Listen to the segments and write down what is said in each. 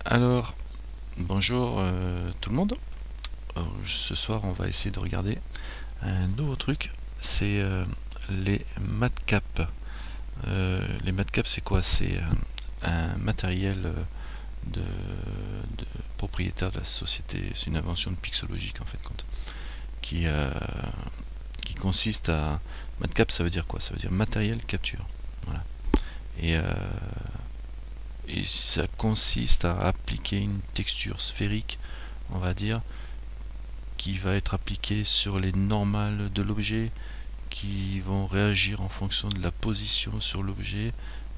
Alors, bonjour tout le monde. Ce soir, on va essayer de regarder un nouveau truc. C'est les matcaps. Les matcaps, c'est quoi? C'est un matériel de propriétaire de la société. C'est une invention de Pixologic en fait, qui, qui consiste à... Matcap, ça veut dire quoi? Ça veut dire matériel capture. Voilà. Et ça consiste à appliquer une texture sphérique, on va dire, qui va être appliquée sur les normales de l'objet, qui vont réagir en fonction de la position sur l'objet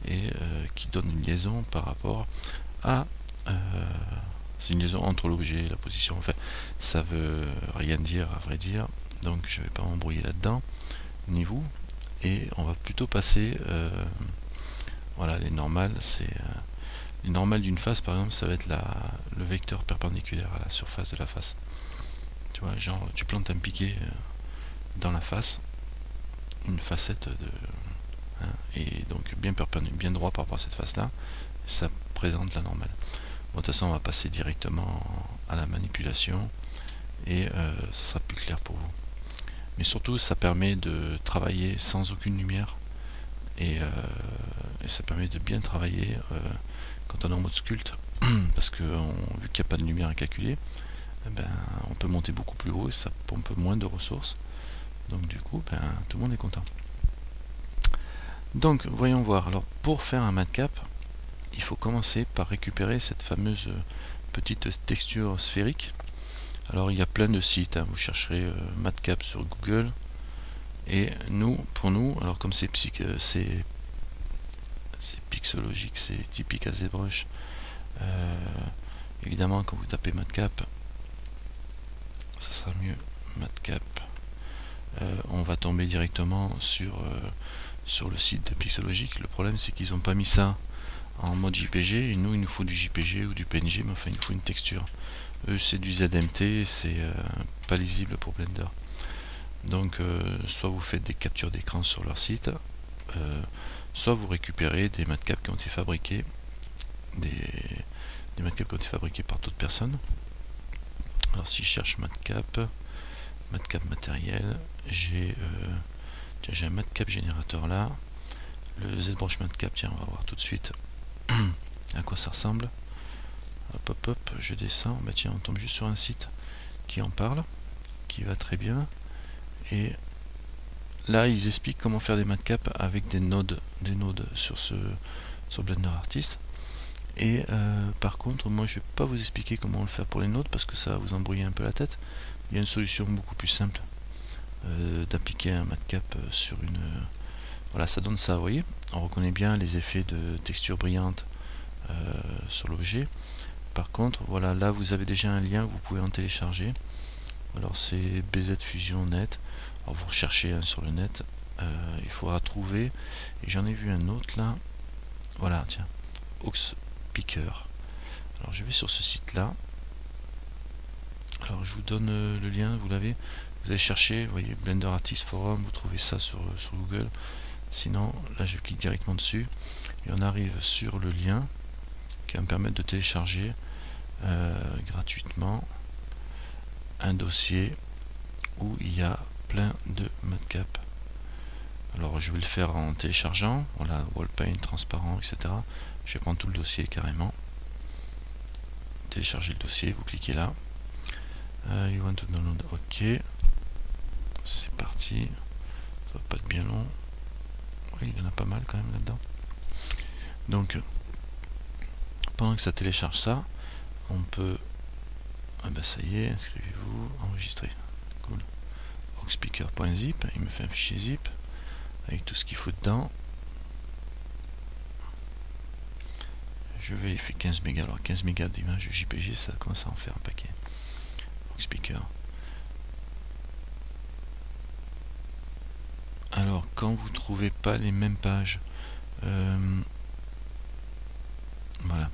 et qui donne une liaison par rapport à... c'est une liaison entre l'objet et la position. Enfin, ça veut rien dire à vrai dire, donc je vais pas m'embrouiller là-dedans, ni vous. Et on va plutôt passer... voilà, les normales, c'est... les normales d'une face, par exemple, ça va être le vecteur perpendiculaire à la surface de la face. Tu vois, genre, tu plantes un piquet dans la face, une facette de... Hein, et donc bien perpendiculaire, bien droit par rapport à cette face-là, ça présente la normale. Bon, de toute façon, on va passer directement à la manipulation, et ça sera plus clair pour vous. Mais surtout, ça permet de travailler sans aucune lumière, et ça permet de bien travailler quand on est en mode sculpte, parce que vu qu'il n'y a pas de lumière à calculer, eh ben, on peut monter beaucoup plus haut et ça pompe moins de ressources. Donc du coup, ben, tout le monde est content. Donc voyons voir. Alors pour faire un matcap, il faut commencer par récupérer cette fameuse petite texture sphérique. Alors il y a plein de sites, hein. Vous chercherez matcap sur Google. Et pour nous, alors comme c'est Pixologic, c'est typique à ZBrush. Évidemment, quand vous tapez matcap, ça sera mieux. Matcap. On va tomber directement sur le site de Pixologic. Le problème, c'est qu'ils n'ont pas mis ça en mode JPG. Et nous, il nous faut du JPG ou du PNG, mais enfin, il nous faut une texture. Eux, c'est du ZMT, c'est pas lisible pour Blender. Donc, soit vous faites des captures d'écran sur leur site, soit vous récupérez des matcaps qui ont été fabriqués, des matcaps qui ont été fabriqués par d'autres personnes. Alors si je cherche matcap matériel, j'ai un matcap générateur là, le ZBrush matcap. Tiens, on va voir tout de suite à quoi ça ressemble. Hop hop hop, je descends, bah tiens, on tombe juste sur un site qui en parle, qui va très bien. Et là, ils expliquent comment faire des matcaps avec des nodes sur Blender Artist. Et par contre, moi je vais pas vous expliquer comment le faire pour les nodes parce que ça va vous embrouiller un peu la tête. Il y a une solution beaucoup plus simple d'appliquer un matcap sur une... voilà, ça donne ça, vous voyez. On reconnaît bien les effets de texture brillante sur l'objet. Par contre, voilà, là vous avez déjà un lien, vous pouvez en télécharger. Alors c'est BZ Fusion Net. Alors vous recherchez sur le net, il faudra trouver. Et j'en ai vu un autre là. Voilà, tiens, Oxpicker. Alors je vais sur ce site là. Alors je vous donne le lien, vous l'avez. Vous allez chercher, vous voyez Blender Artist Forum, vous trouvez ça sur Google. Sinon, là je clique directement dessus et on arrive sur le lien qui va me permettre de télécharger gratuitement un dossier où il y a plein de matcaps. Alors je vais le faire en téléchargeant, voilà, Wallpaint, transparent, etc. Je vais prendre tout le dossier carrément. Télécharger le dossier, vous cliquez là. You want to download, ok. C'est parti. Ça va pas être bien long. Oui, il y en a pas mal quand même là-dedans. Donc, pendant que ça télécharge ça, on peut... ah bah ça y est, inscrivez-vous, enregistrer. Cool. Oxpicker.zip, il me fait un fichier zip avec tout ce qu'il faut dedans. Je vais, il fait 15 mégas, alors 15 mégas d'images JPG, ça commence à en faire un paquet. Oxpicker. Alors, quand vous trouvez pas les mêmes pages, voilà,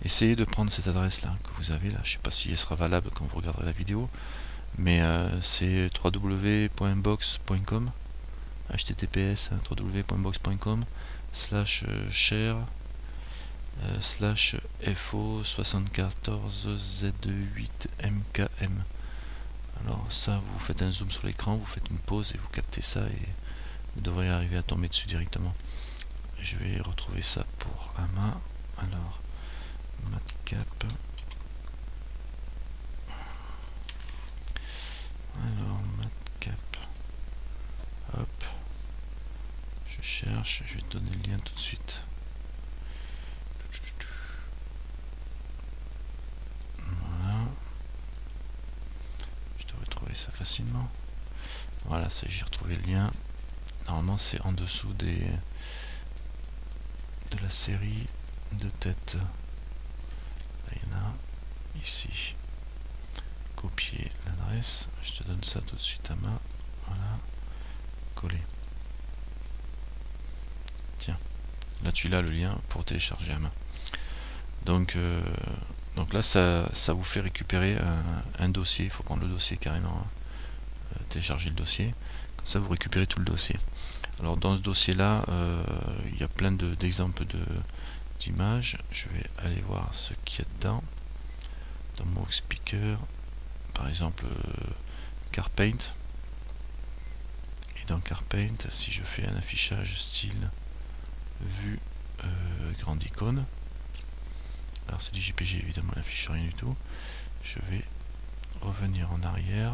essayez de prendre cette adresse là que vous avez là. Je sais pas si elle sera valable quand vous regarderez la vidéo, mais c'est www.box.com, https www.box.com/share slash FO74Z8MKM. Alors ça, vous faites un zoom sur l'écran, vous faites une pause et vous captez ça et vous devrez arriver à tomber dessus directement. Je vais retrouver ça pour AMA. Alors, matcap. Alors, matcap. Hop. Je cherche, je vais te donner le lien tout de suite. Voilà. Je devrais trouver ça facilement. Voilà, ça j'ai retrouvé le lien. Normalement c'est en dessous de la série de têtes. Là, il y en a ici. Copier l'adresse. Je te donne ça tout de suite à main. Voilà. Coller. Tiens. Là tu l'as le lien pour télécharger à main. Donc là ça vous fait récupérer un dossier. Il faut prendre le dossier carrément. Télécharger le dossier. Comme ça vous récupérez tout le dossier. Alors dans ce dossier là il y a plein d'exemples d'images. Je vais aller voir ce qu'il y a dedans. Dans mon speaker par exemple CarPaint. Et dans CarPaint, si je fais un affichage style vue grande icône, alors c'est du JPG évidemment, il n'affiche rien du tout. Je vais revenir en arrière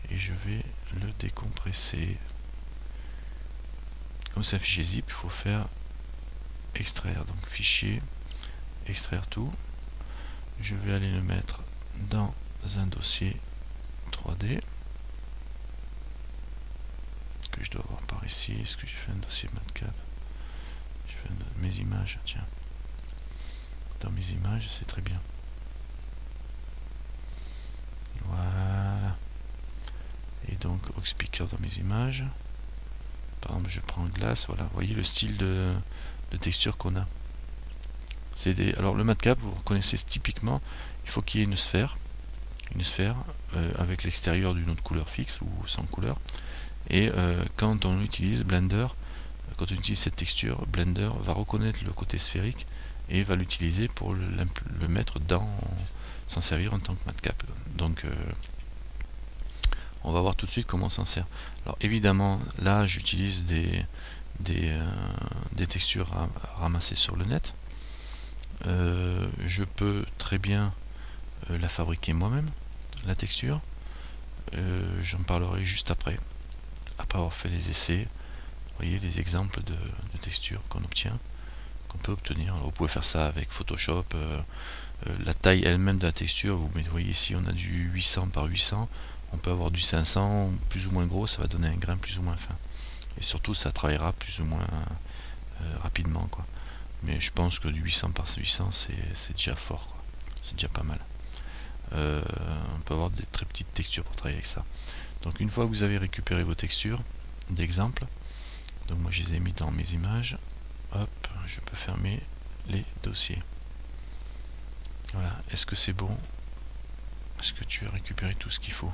et je vais le décompresser. Comme c'est un fichier zip, il faut faire extraire, donc fichier, extraire tout. Je vais aller le mettre dans un dossier 3D que je dois avoir par ici. Est-ce que j'ai fait un dossier matcap? Je fais mes images, tiens. Dans mes images, c'est très bien. Voilà. Et donc, au speaker dans mes images. Par exemple, je prends glace, voilà. Vous voyez le style de texture qu'on a. Alors, le matcap, vous reconnaissez typiquement, il faut qu'il y ait une sphère avec l'extérieur d'une autre couleur fixe ou sans couleur. Et quand on utilise Blender, quand on utilise cette texture, Blender va reconnaître le côté sphérique et va l'utiliser pour le mettre s'en servir en tant que matcap. Donc on va voir tout de suite comment on s'en sert. Alors évidemment là j'utilise des textures ramassées sur le net. Je peux très bien la fabriquer moi-même, la texture. J'en parlerai juste après avoir fait les essais. Vous voyez les exemples de textures qu'on obtient, qu'on peut obtenir. Alors vous pouvez faire ça avec Photoshop. La taille elle-même de la texture, vous voyez ici on a du 800 par 800, on peut avoir du 500 plus ou moins gros, ça va donner un grain plus ou moins fin. Et surtout ça travaillera plus ou moins rapidement, quoi. Mais je pense que du 800 par 800 c'est déjà fort, quoi. C'est déjà pas mal. On peut avoir des très petites textures pour travailler avec ça. Donc une fois que vous avez récupéré vos textures d'exemple, donc moi je les ai mis dans mes images, hop, je peux fermer les dossiers. Voilà, est-ce que c'est bon? Est-ce que tu as récupéré tout ce qu'il faut?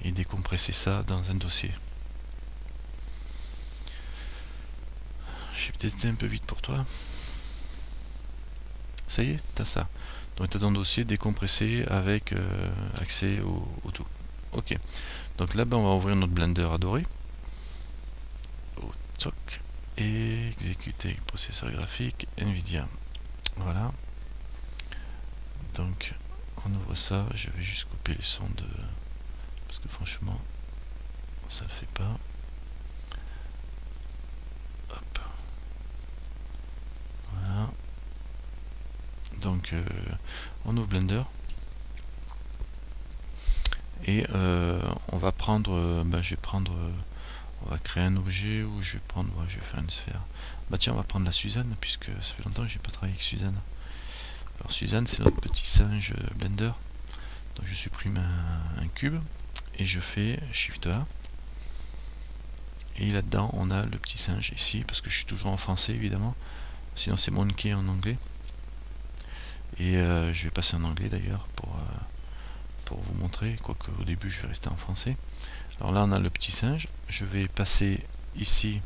Et décompresser ça dans un dossier. J'ai peut-être été un peu vite pour toi. Ça y est, tu as ça. Donc tu as ton dossier décompressé avec accès au tout. Ok. Donc là-bas, on va ouvrir notre Blender adoré. Toc. Et exécuter processeur graphique NVIDIA. Voilà. Donc on ouvre ça. Je vais juste couper les sons de... Parce que franchement, ça le fait pas. Hop. Voilà. Donc on ouvre Blender. Et on va prendre, je vais prendre, on va créer un objet où je vais prendre, je vais faire une sphère. Bah tiens, on va prendre la Suzanne, puisque ça fait longtemps que j'ai pas travaillé avec Suzanne. Alors Suzanne, c'est notre petit singe Blender. Donc je supprime un cube et je fais Shift A. Et là-dedans, on a le petit singe ici, parce que je suis toujours en français évidemment. Sinon c'est Monkey en anglais. Et je vais passer en anglais d'ailleurs pour vous montrer, quoique au début je vais rester en français. Alors là on a le petit singe, je vais passer ici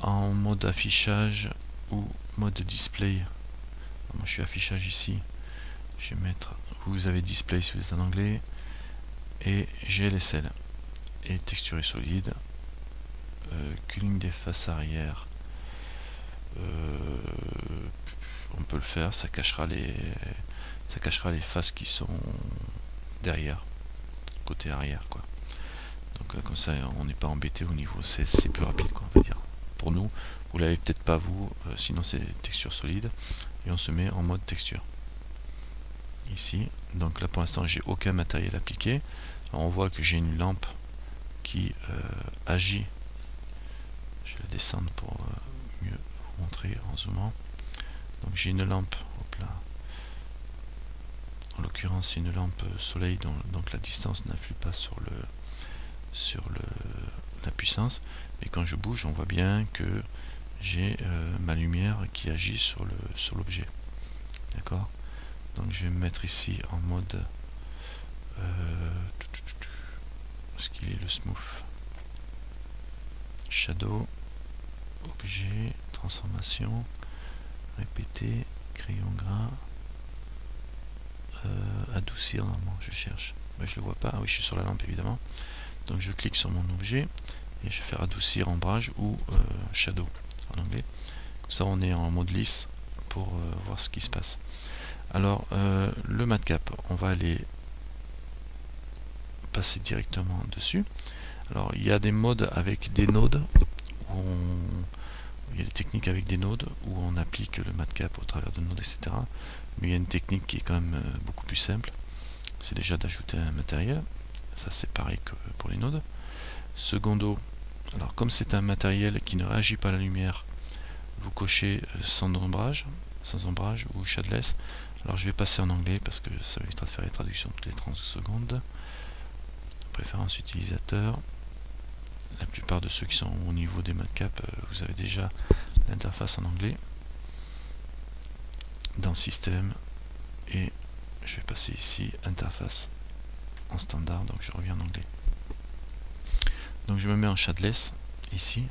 en mode affichage ou mode display, moi je suis affichage ici, je vais mettre, vous avez display si vous êtes en anglais, et GLSL, et texture et solide, culling des faces arrière, on peut le faire, ça cachera les faces qui sont derrière, côté arrière quoi. Donc comme ça on n'est pas embêté au niveau, c'est plus rapide quoi, on va dire. Pour nous, vous l'avez peut-être pas vous, sinon c'est texture solide, et on se met en mode texture. Ici, donc là pour l'instant j'ai aucun matériel appliqué. Alors, on voit que j'ai une lampe qui agit. Je vais descendre pour mieux vous montrer en zoomant. Donc j'ai une lampe, hop là. En l'occurrence c'est une lampe soleil, donc la distance n'influe pas sur la puissance, et quand je bouge on voit bien que j'ai ma lumière qui agit sur l'objet. D'accord. Donc je vais me mettre ici en mode ce qu'il est le smooth, shadow, objet, transformation, répéter, crayon gras, adoucir, normalement je cherche, mais je le vois pas. Ah oui, je suis sur la lampe évidemment, donc je clique sur mon objet et je vais faire adoucir, ombrage ou shadow en anglais. Comme ça on est en mode lisse pour voir ce qui se passe. Alors le matcap, on va aller passer directement dessus. Alors il y a des modes avec des nodes, il y a des techniques avec des nodes où on applique le matcap au travers de nodes, etc. Mais il y a une technique qui est quand même beaucoup plus simple, c'est déjà d'ajouter un matériel. Ça c'est pareil que pour les nodes. Secondo, alors comme c'est un matériel qui ne réagit pas à la lumière, vous cochez sans ombrage ou shadless. Alors je vais passer en anglais parce que ça évitera de faire les traductions toutes les 30 secondes. Préférence utilisateur. La plupart de ceux qui sont au niveau des matcaps, vous avez déjà l'interface en anglais. Dans système, et je vais passer ici interface en standard, donc je reviens en anglais. Donc je me mets en shadless ici,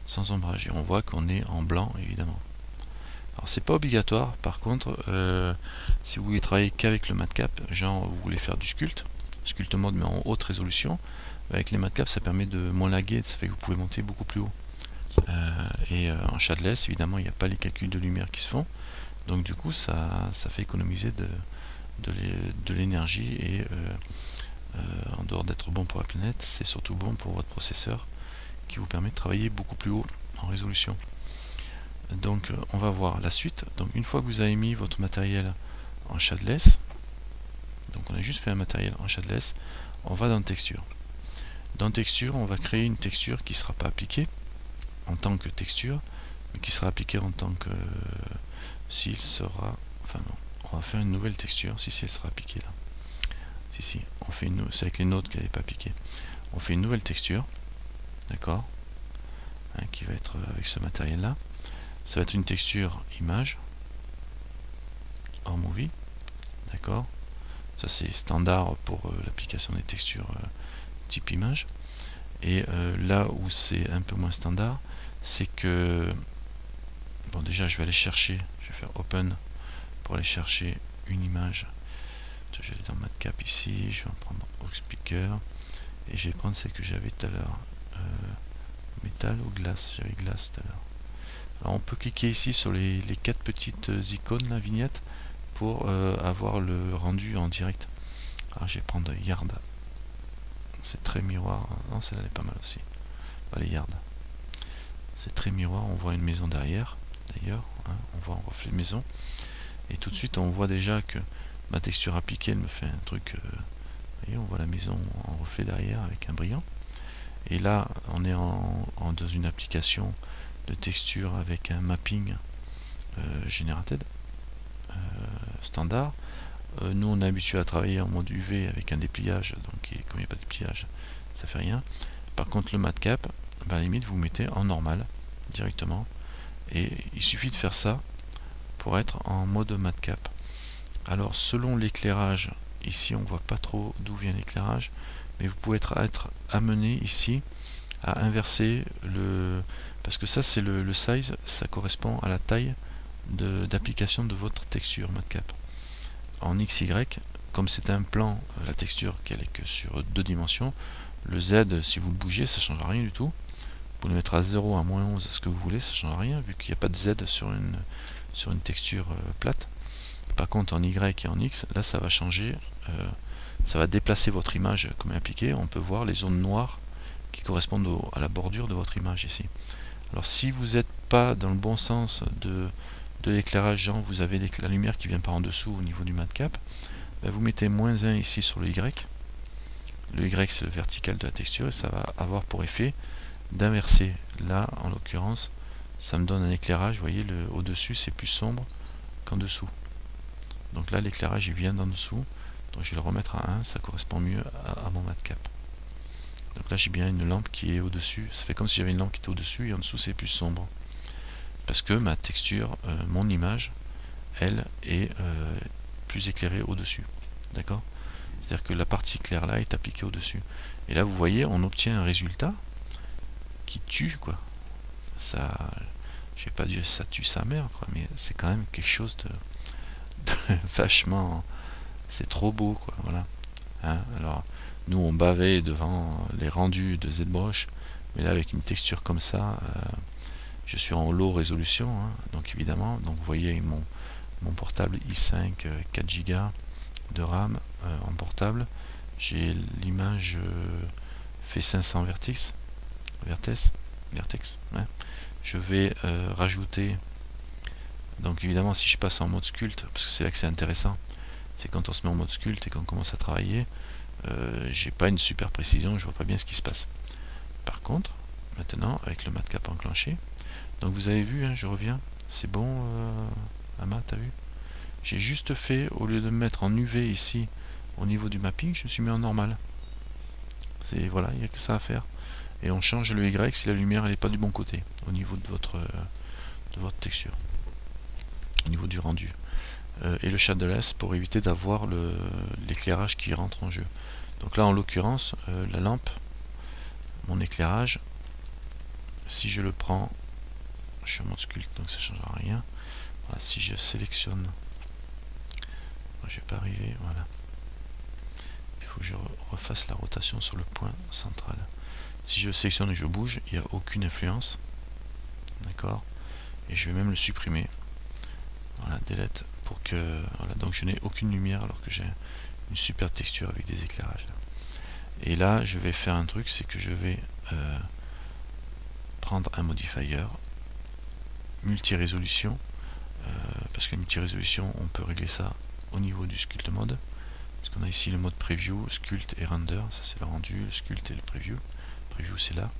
sans ombrage, et on voit qu'on est en blanc évidemment. Alors c'est pas obligatoire, par contre si vous voulez travailler qu'avec le matcap, genre vous voulez faire du sculpt mode mais en haute résolution, avec les matcaps ça permet de moins laguer, ça fait que vous pouvez monter beaucoup plus haut. Et en shadless évidemment il n'y a pas les calculs de lumière qui se font, donc du coup ça fait économiser de l'énergie, et en dehors d'être bon pour la planète, c'est surtout bon pour votre processeur qui vous permet de travailler beaucoup plus haut en résolution. Donc on va voir la suite. Donc une fois que vous avez mis votre matériel en shadless, donc on a juste fait un matériel en shadless, on va dans texture. Dans texture, on va créer une texture qui ne sera pas appliquée en tant que texture, mais qui sera appliquée en tant que s'il sera, enfin non, on va faire une nouvelle texture si elle sera appliquée là. Si on fait une, c'est avec les nodes qu'elle n'est pas appliquée. On fait une nouvelle texture, d'accord, hein, qui va être avec ce matériel là. Ça va être une texture image hors movie, d'accord. Ça c'est standard pour l'application des textures type image. Et là où c'est un peu moins standard, c'est que bon, déjà je vais aller chercher, je vais faire open pour aller chercher une image. Je vais aller dans matcap ici, je vais en prendre aux speaker et je vais prendre celle que j'avais tout à l'heure, métal ou glace. J'avais glace tout à l'heure. Alors on peut cliquer ici sur les 4 petites icônes, la vignette, pour avoir le rendu en direct. Alors je vais prendre yard, c'est très miroir, non celle-là elle est pas mal aussi. Allez, yard, c'est très miroir, on voit une maison derrière d'ailleurs, hein, on voit un reflet de maison, et tout de suite on voit déjà que ma texture appliquée elle me fait un truc, vous voyez, on voit la maison en reflet derrière avec un brillant. Et là on est dans une application de texture avec un mapping generated standard. Nous on est habitué à travailler en mode UV avec un dépliage, donc comme il n'y a pas de dépliage ça fait rien. Par contre le matcap, à la limite vous mettez en normal directement, et il suffit de faire ça pour être en mode matcap. Alors selon l'éclairage, ici on voit pas trop d'où vient l'éclairage, mais vous pouvez être amené ici à inverser le, parce que ça c'est le size, ça correspond à la taille d'application de votre texture MatCap. En XY, comme c'est un plan, la texture qui est que sur 2 dimensions, le Z, si vous le bougez, ça ne changera rien du tout. Vous pouvez le mettre à 0, à -11, ce que vous voulez, ça ne changera rien, vu qu'il n'y a pas de Z sur une texture plate. Par contre, en Y et en X, là, ça va changer, ça va déplacer votre image comme appliqué. On peut voir les zones noires qui correspondent à la bordure de votre image ici. Alors, si vous n'êtes pas dans le bon sens de l'éclairage, genre vous avez la lumière qui vient par en dessous au niveau du MatCap, ben vous mettez -1 ici sur le Y. Le Y, c'est le vertical de la texture, et ça va avoir pour effet d'inverser. Là, en l'occurrence, ça me donne un éclairage, vous voyez, au-dessus, c'est plus sombre qu'en dessous. Donc là, l'éclairage, il vient d'en dessous. Donc je vais le remettre à 1, ça correspond mieux à mon MatCap. Donc là, j'ai bien une lampe qui est au-dessus. Ça fait comme si j'avais une lampe qui était au-dessus, et en dessous, c'est plus sombre. Parce que ma texture, mon image, elle, est plus éclairée au-dessus. D'accord? C'est-à-dire que la partie claire là est appliquée au-dessus. Et là, vous voyez, on obtient un résultat qui tue, quoi. Ça, je vais pas dire ça tue sa mère, quoi, mais c'est quand même quelque chose de vachement... C'est trop beau, quoi, voilà. Hein, alors, nous, on bavait devant les rendus de ZBrush, mais là, avec une texture comme ça, je suis en low résolution, hein, donc évidemment, donc vous voyez mon portable i5 4 Go de RAM en portable. J'ai l'image fait 500 vertex, ouais. Je vais rajouter, donc évidemment si je passe en mode sculpte, parce que c'est là que c'est intéressant, c'est quand on se met en mode sculpte et qu'on commence à travailler, j'ai pas une super précision, je vois pas bien ce qui se passe. Par contre, maintenant avec le MatCap enclenché, donc vous avez vu, hein, je reviens, c'est bon, Ama, t'as vu? J'ai juste fait, au lieu de me mettre en UV ici, au niveau du mapping, je me suis mis en normal. Voilà, il n'y a que ça à faire. Et on change le Y si la lumière n'est pas du bon côté, au niveau de votre texture, au niveau du rendu. Et le shadowless pour éviter d'avoir l'éclairage qui rentre en jeu. Donc là, en l'occurrence, la lampe, mon éclairage, si je le prends, je suis en mode sculpte, donc ça ne changera rien. Voilà, si je sélectionne, je vais pas arriver, voilà. Il faut que je refasse la rotation sur le point central. Si je sélectionne et je bouge, il n'y a aucune influence. D'accord? Et je vais même le supprimer. Voilà, delete, pour que... Voilà, donc je n'ai aucune lumière alors que j'ai une super texture avec des éclairages. Et là, je vais faire un truc, c'est que je vais prendre un modifier multi-résolution, parce que multi-résolution, on peut régler ça au niveau du sculpt mode. Parce qu'on a ici le mode preview, sculpt et render, ça c'est le rendu, le sculpt et le preview. Preview c'est là.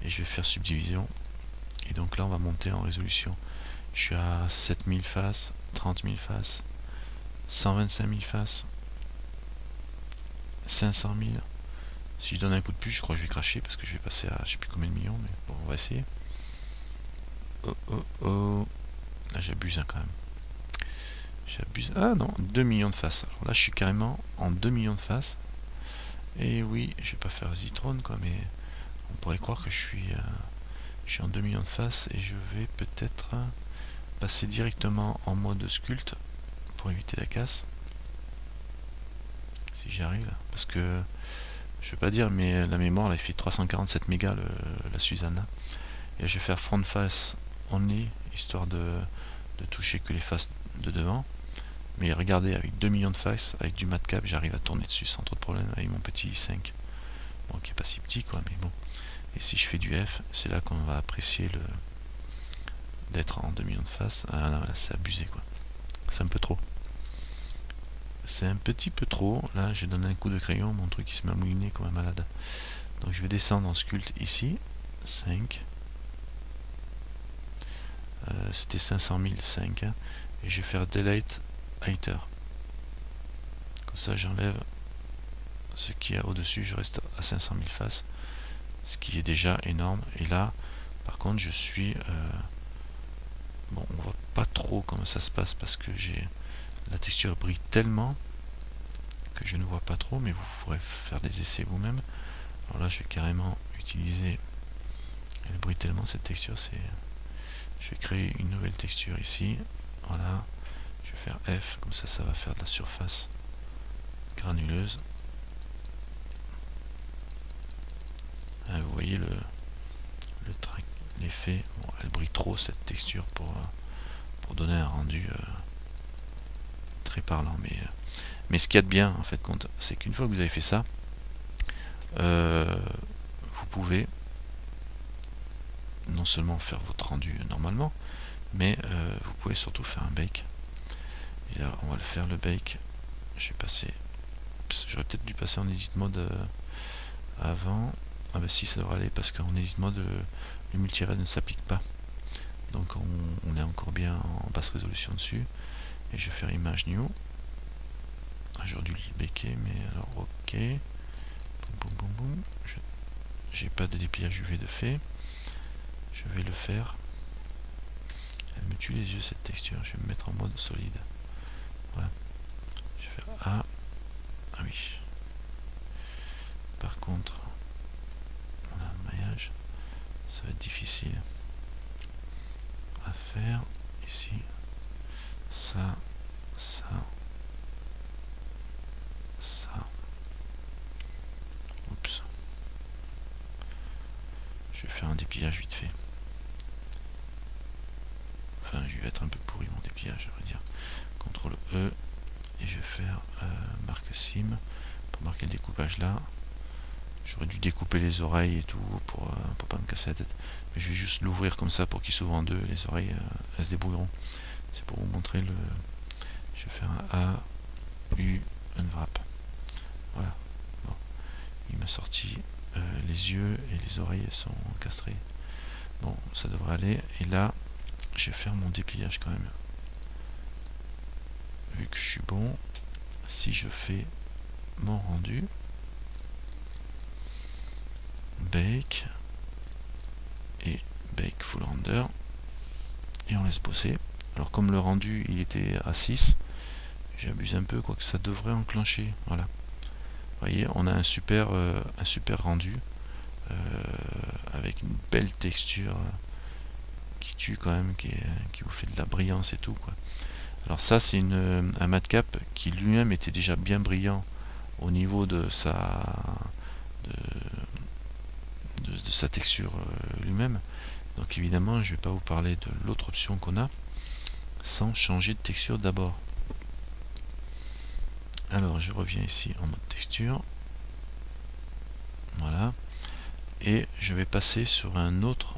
Et je vais faire subdivision. Et donc là on va monter en résolution. Je suis à 7000 faces, 30 000 faces, 125 000 faces, 500 000. Si je donne un coup de puce, je crois que je vais cracher parce que je vais passer à je sais plus combien de millions, mais bon, on va essayer. Oh oh oh. Là j'abuse hein, quand même. J'abuse. Ah non, 2 millions de faces. Alors là je suis carrément en 2 millions de faces. Et oui, je vais pas faire Zitron quoi, mais on pourrait croire que je suis en 2 millions de faces et je vais peut-être passer directement en mode sculpte pour éviter la casse. Si j'y arrive là. Parce que je vais pas dire, mais la mémoire là, il fait 347 mégas la Suzanne. Et là, je vais faire front face only, histoire de toucher que les faces de devant. Mais regardez, avec 2 millions de faces, avec du MatCap, j'arrive à tourner dessus sans trop de problème avec mon petit i5. Bon, qui est pas si petit quoi, mais bon. Et si je fais du F, c'est là qu'on va apprécier d'être en 2 millions de faces. Ah là, c'est abusé quoi. C'est un peu trop. C'est un petit peu trop. Là, j'ai donné un coup de crayon, mon truc il se met à mouliner comme un malade. Donc je vais descendre en sculpte ici. 5. C'était 500 000, 5. Hein, et je vais faire delete hider. Comme ça, j'enlève ce qu'il y a au-dessus. Je reste à 500 000 faces. Ce qui est déjà énorme. Et là, par contre, je suis... bon, on voit pas trop comment ça se passe parce que la texture brille tellement que je ne vois pas trop, mais vous pourrez faire des essais vous-même. Alors là, je vais carrément utiliser... Elle brille tellement cette texture, c'est... Je vais créer une nouvelle texture ici. Voilà. Je vais faire F, comme ça va faire de la surface granuleuse. Vous voyez l'effet. Bon, elle brille trop cette texture pour donner un rendu très parlant. Mais ce qu'il y a de bien en fait, c'est qu'une fois que vous avez fait ça, vous pouvez non seulement faire votre rendu normalement, mais vous pouvez surtout faire un bake. Et là, on va le faire le bake. J'aurais peut-être dû passer en edit mode avant. Ah bah si, ça devrait aller parce qu'en edit mode le multi-red ne s'applique pas. Donc on est encore bien en basse résolution dessus. Et je vais faire image new. J'aurais dû le baker, mais alors ok. Boum boum boum. J'ai pas de dépliage UV de fait. Je vais le faire. Elle me tue les yeux cette texture. Je vais me mettre en mode solide. Voilà. Je vais faire A. Ah oui. Par contre, voilà, le maillage, ça va être difficile à faire. Ici, ça, ça, ça. Oups. Je vais faire un dépliage vite fait. Enfin, je vais être un peu pourri mon dépliage, à vrai dire. CTRL E. Et je vais faire marque sim pour marquer le découpage là. J'aurais dû découper les oreilles et tout pour pas me casser la tête. Mais je vais juste l'ouvrir comme ça pour qu'il s'ouvre en deux. Les oreilles, elles se débrouilleront. C'est pour vous montrer le... Je vais faire un A, U, unwrap. Voilà. Bon. Il m'a sorti les yeux et les oreilles, elles sont castrées. Bon, ça devrait aller. Et là, je vais faire mon dépliage quand même. Vu que je suis bon, si je fais mon rendu, bake et bake full render, et on laisse poser. Alors comme le rendu il était à 6, j'abuse un peu, quoique ça devrait enclencher. Voilà. Vous voyez, on a un super rendu avec une belle texture qui tue quand même, qui vous fait de la brillance et tout quoi. Alors ça c'est un matcap qui lui-même était déjà bien brillant au niveau de sa texture lui-même. Donc évidemment je vais pas vous parler de l'autre option qu'on a sans changer de texture d'abord. Alors je reviens ici en mode texture, voilà, et je vais passer sur une autre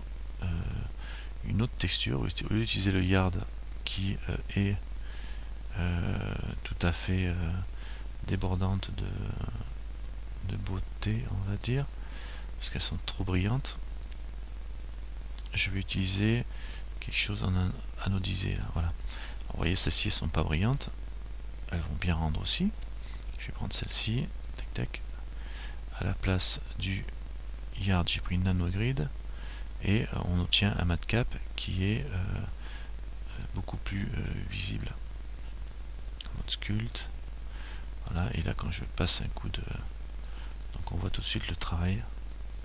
texture. Au lieu d'utiliser le yard qui est tout à fait débordante de beauté, on va dire, parce qu'elles sont trop brillantes, je vais utiliser quelque chose en anodisé là, voilà. Alors, vous voyez, celles-ci elles sont pas brillantes, elles vont bien rendre aussi. Je vais prendre celle-ci, tac tac, à la place du yard j'ai pris nanogrid, et on obtient un matcap qui est beaucoup plus visible. Mode sculpt, voilà, et là quand je passe un coup de... Donc on voit tout de suite le travail,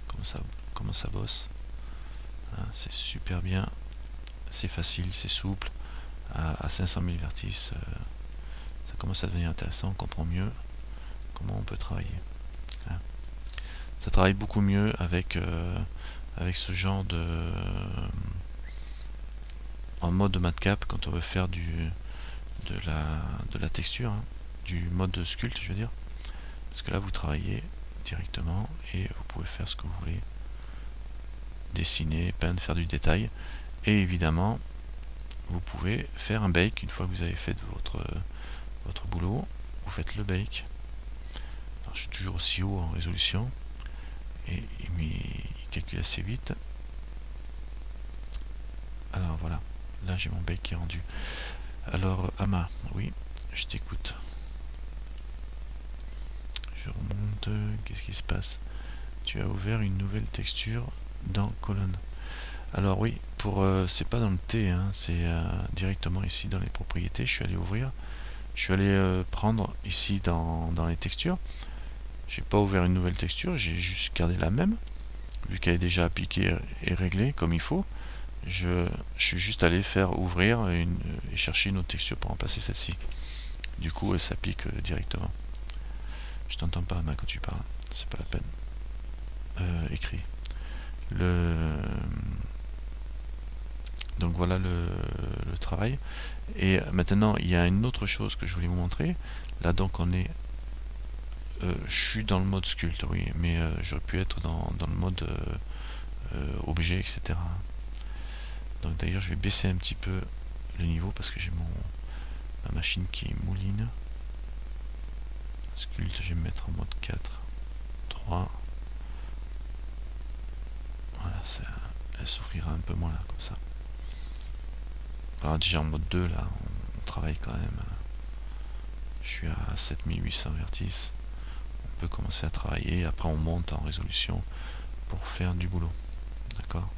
comment ça bosse. Voilà, c'est super bien, c'est facile, c'est souple, à 500 000 vertices, ça commence à devenir intéressant, on comprend mieux comment on peut travailler. Voilà. Ça travaille beaucoup mieux avec ce genre de... en mode matcap, quand on veut faire de la texture, hein, du mode sculpt je veux dire, parce que là vous travaillez directement et vous pouvez faire ce que vous voulez, dessiner, peindre, faire du détail, et évidemment vous pouvez faire un bake une fois que vous avez fait votre boulot. Vous faites le bake. Alors, je suis toujours aussi haut en résolution et il calcule assez vite. Alors voilà, là j'ai mon bake qui est rendu. Alors Ama, oui, je t'écoute. Je remonte, qu'est-ce qui se passe? Tu as ouvert une nouvelle texture dans colonne. Alors oui, c'est pas dans le T, hein, c'est directement ici dans les propriétés. Je suis allé ouvrir, je suis allé prendre ici dans les textures. J'ai pas ouvert une nouvelle texture, j'ai juste gardé la même, vu qu'elle est déjà appliquée et réglée comme il faut. je suis juste allé faire ouvrir et chercher une autre texture pour remplacer celle-ci. Du coup, elle s'applique directement. Je t'entends pas, quand tu parles, c'est pas la peine. Écrit. Donc voilà le travail. Et maintenant, il y a une autre chose que je voulais vous montrer. Là, donc, on est... je suis dans le mode sculpte, oui, mais j'aurais pu être dans le mode objet, etc. Donc d'ailleurs, je vais baisser un petit peu le niveau parce que j'ai ma machine qui mouline. Sculpte, je vais me mettre en mode 4, 3. Voilà, elle s'ouvrira un peu moins là, comme ça. Alors déjà en mode 2, là, on travaille quand même. Je suis à 7800 vertices. On peut commencer à travailler. Après, on monte en résolution pour faire du boulot. D'accord.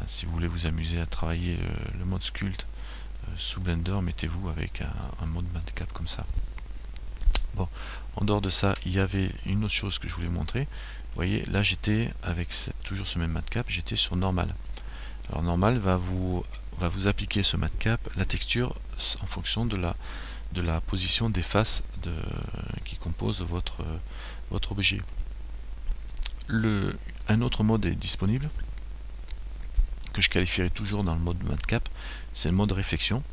Si vous voulez vous amuser à travailler le mode sculpte sous Blender, mettez-vous avec un mode madcap comme ça. Bon, en dehors de ça, il y avait une autre chose que je voulais vous montrer. Vous voyez, là j'étais avec toujours ce même madcap, j'étais sur normal. Alors normal va vous appliquer ce madcap, la texture en fonction de la position des faces qui composent votre objet. Un autre mode est disponible, que je qualifierais toujours dans le mode madcap, c'est le mode réflexion,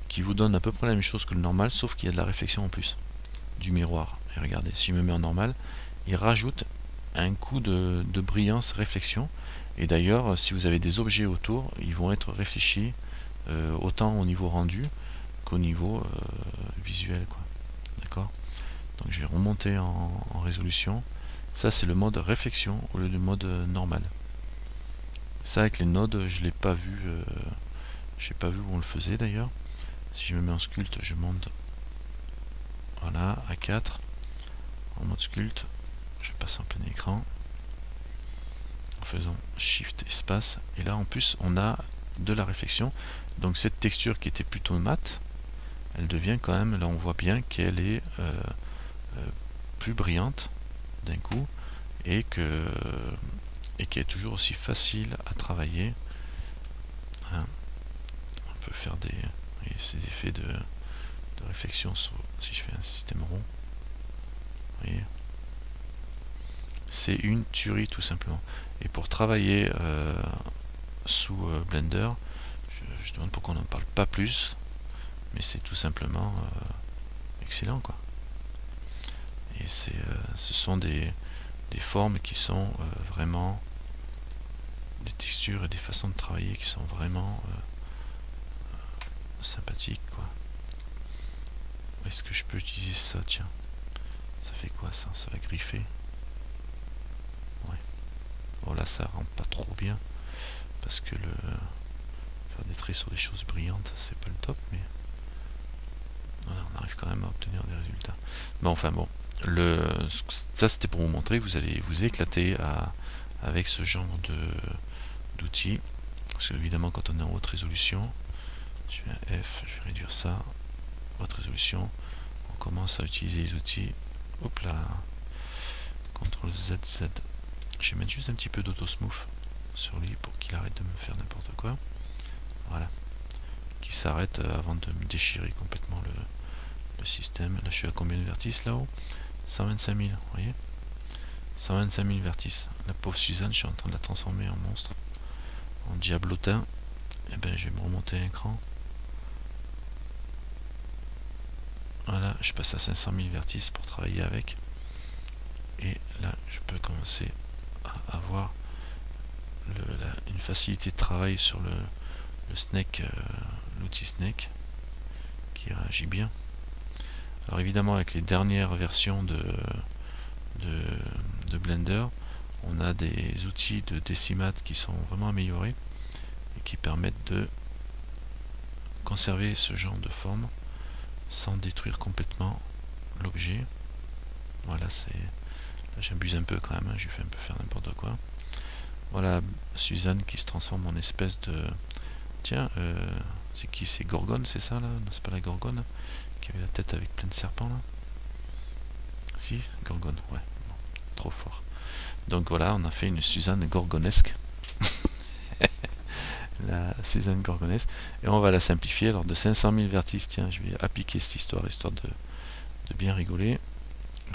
qui vous donne à peu près la même chose que le normal, sauf qu'il y a de la réflexion en plus, du miroir. Et regardez, si je me mets en normal, il rajoute un coup de brillance réflexion. Et d'ailleurs, si vous avez des objets autour, ils vont être réfléchis autant au niveau rendu qu'au niveau visuel, quoi. D'accord. Donc je vais remonter en résolution. Ça, c'est le mode réflexion au lieu du mode normal. Ça, avec les nodes, je l'ai pas vu. J'ai pas vu où on le faisait d'ailleurs. Si je me mets en sculpte, je monte. Voilà, à 4. En mode sculpte, je passe en plein écran. En faisant Shift espace. Et là, en plus, on a de la réflexion. Donc cette texture qui était plutôt mate, elle devient quand même, là on voit bien qu'elle est plus brillante d'un coup et qui est toujours aussi facile à travailler. Hein. On peut faire ces effets de réflexion si je fais un système rond. Vous voyez, c'est une tuerie tout simplement. Et pour travailler sous Blender, je demande pourquoi on n'en parle pas plus, mais c'est tout simplement excellent, quoi. Et ce sont des formes qui sont vraiment des textures et des façons de travailler qui sont vraiment sympathiques, quoi. Est-ce que je peux utiliser ça? Tiens, ça fait quoi ça? Ça va griffer. Ouais. Bon là ça rend pas trop bien parce que faire des traits sur des choses brillantes c'est pas le top, mais voilà, on arrive quand même à obtenir des résultats. Mais enfin bon, ça c'était pour vous montrer, vous allez vous éclater avec ce genre d'outils, parce que évidemment quand on est en haute résolution, je fais un F, je vais réduire ça, haute résolution, on commence à utiliser les outils, hop là, CTRL ZZ, je vais mettre juste un petit peu d'autosmooth sur lui pour qu'il arrête de me faire n'importe quoi, voilà, qu'il s'arrête avant de me déchirer complètement le système. Là je suis à combien de vertices là-haut? 125 000, vous voyez, 125 000 vertices. La pauvre Suzanne, je suis en train de la transformer en monstre, en diablotin. Et ben je vais me remonter un cran. Voilà, je passe à 500 000 vertices pour travailler avec. Et là, je peux commencer à avoir une facilité de travail sur le Snake, l'outil Snake, qui réagit bien. Alors évidemment, avec les dernières versions de Blender, on a des outils de décimat qui sont vraiment améliorés et qui permettent de conserver ce genre de forme sans détruire complètement l'objet. Voilà, là j'abuse un peu quand même, hein, je fais un peu faire n'importe quoi. Voilà Suzanne qui se transforme en espèce de... Tiens, c'est qui? C'est Gorgone, c'est ça là? Non, c'est pas la Gorgone qui avait la tête avec plein de serpents là? Si, Gorgone, ouais, bon, trop fort. Donc voilà, on a fait une Suzanne gorgonesque. la Cézanne gorgonesse, et on va la simplifier. Alors de 500 000 vertices, tiens, je vais appliquer cette histoire de bien rigoler,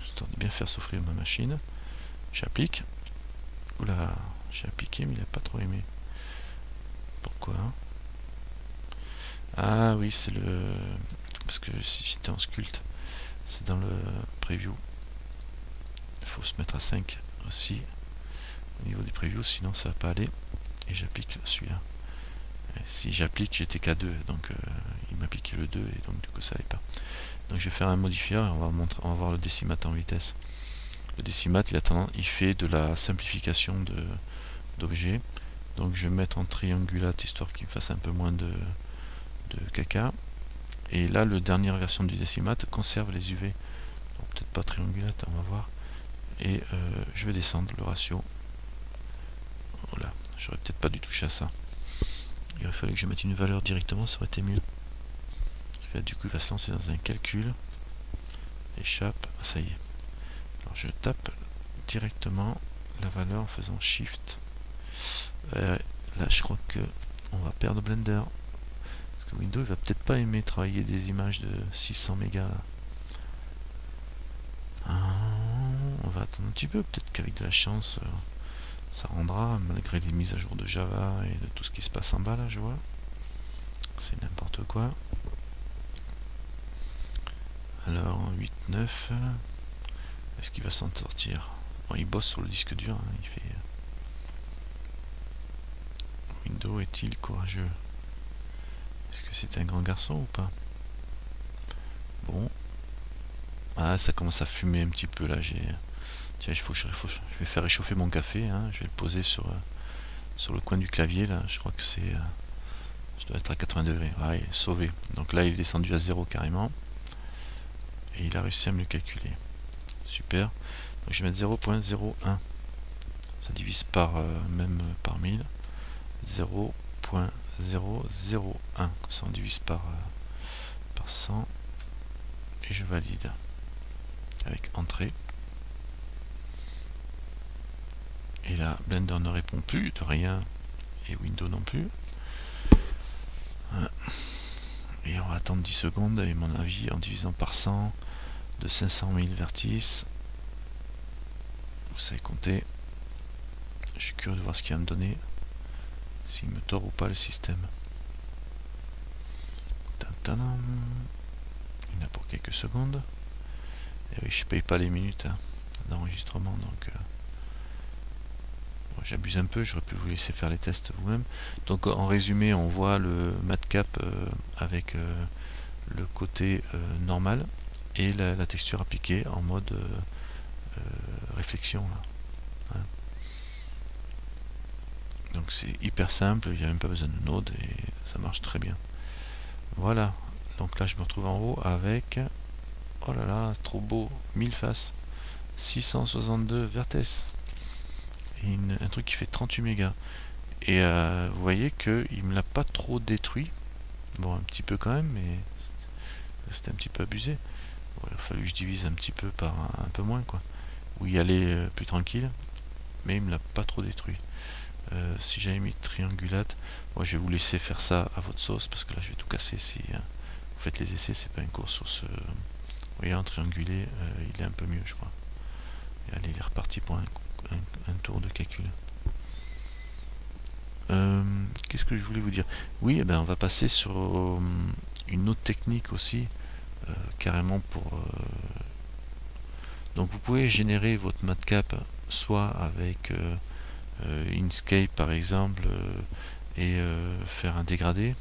histoire de bien faire souffrir ma machine. J'applique. Oula, j'ai appliqué, mais il n'a pas trop aimé. Pourquoi? Ah oui, c'est le... Parce que si j'étais en sculpte, c'est dans le preview. Il faut se mettre à 5 aussi au niveau du preview, sinon ça va pas aller. Et j'applique celui-là. Si j'applique, j'étais qu'à 2, donc il m'a piqué le 2 et donc du coup ça allait pas. Donc je vais faire un modifier et on va voir le décimate en vitesse. Le décimate, il fait de la simplification d'objets. Donc je vais mettre en triangulate histoire qu'il me fasse un peu moins de caca. Et là, la dernière version du décimate conserve les UV. Donc peut-être pas triangulate, on va voir. Et je vais descendre le ratio. Voilà, j'aurais peut-être pas dû toucher à ça. Il aurait fallu que je mette une valeur directement, ça aurait été mieux. Parce que là, du coup, il va se lancer dans un calcul. Échappe, ça y est. Alors je tape directement la valeur en faisant Shift. Là, je crois que on va perdre Blender. Parce que Windows, il va peut-être pas aimer travailler des images de 600 mégas. On va attendre un petit peu, peut-être qu'avec de la chance, ça rendra, malgré les mises à jour de Java et de tout ce qui se passe en bas là, je vois. C'est n'importe quoi. Alors, 8, 9. Est-ce qu'il va s'en sortir? Bon, il bosse sur le disque dur, hein, il fait... Windows est-il courageux? Est-ce que c'est un grand garçon ou pas? Bon. Ah, ça commence à fumer un petit peu là, Tiens, je vais faire réchauffer mon café, hein. Je vais le poser sur le coin du clavier là, je crois que c'est... je dois être à 80 degrés, ouais, sauvé. Donc là il est descendu à 0 carrément. Et il a réussi à me le calculer. Super. Donc je vais mettre 0.01. Ça divise par même par 1000. 0.001. Comme ça on divise par 100. Et je valide. Avec entrée. Et là, Blender ne répond plus de rien. Et Windows non plus. Et on va attendre 10 secondes. Et mon avis, en divisant par 100 de 500 000 vertices. Vous savez compter. Je suis curieux de voir ce qu'il va me donner. S'il me tord ou pas le système. Tadam. Il y en a pour quelques secondes. Et oui, je paye pas les minutes d'enregistrement, donc bon, j'abuse un peu, j'aurais pu vous laisser faire les tests vous-même. Donc en résumé, on voit le matcap avec le côté normal et la texture appliquée en mode réflexion là. Hein. Donc c'est hyper simple, il n'y a même pas besoin de node et ça marche très bien. Voilà, donc là je me retrouve en haut avec, oh là là, trop beau, 1000 faces, 662 vertex, et un truc qui fait 38 mégas. Et vous voyez qu'il me l'a pas trop détruit, bon un petit peu quand même, mais c'était un petit peu abusé. Bon, il a fallu que je divise un petit peu par un peu moins quoi, où y aller plus tranquille, mais il me l'a pas trop détruit. Si j'avais mis triangulate, moi je vais vous laisser faire ça à votre sauce parce que là je vais tout casser. Si vous faites les essais, c'est pas un cours sur ce. Vous voyez, en triangulé, il est un peu mieux, je crois. Et allez, il est reparti pour un tour de calcul. Qu'est-ce que je voulais vous dire? Oui, eh ben, on va passer sur une autre technique aussi, carrément pour. Donc vous pouvez générer votre matcap soit avec Inkscape par exemple et faire un dégradé,